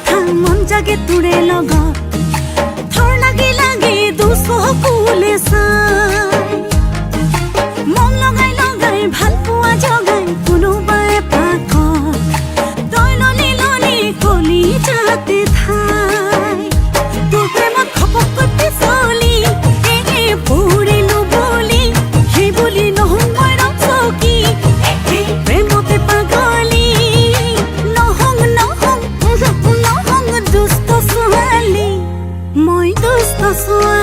কথা মন জাগে তোৰে লগত থৰ লাগি লাগি দুচকুলে চাই মন লগাই লগাই ভাল পোৱা জগাই কোনোবাই পাকত তই ললি ললি কলি যাতে ঠাই তোৰ প্ৰেমত খপককৈ পিছলি পৰিলো বুলি সেই বুলি নহওঁ মই ৰচকি প্ৰেমতে পাগলি নহওঁ নহওঁ নহওঁ দুষ্ট ছোৱালী মই দুষ্ট ছোৱালী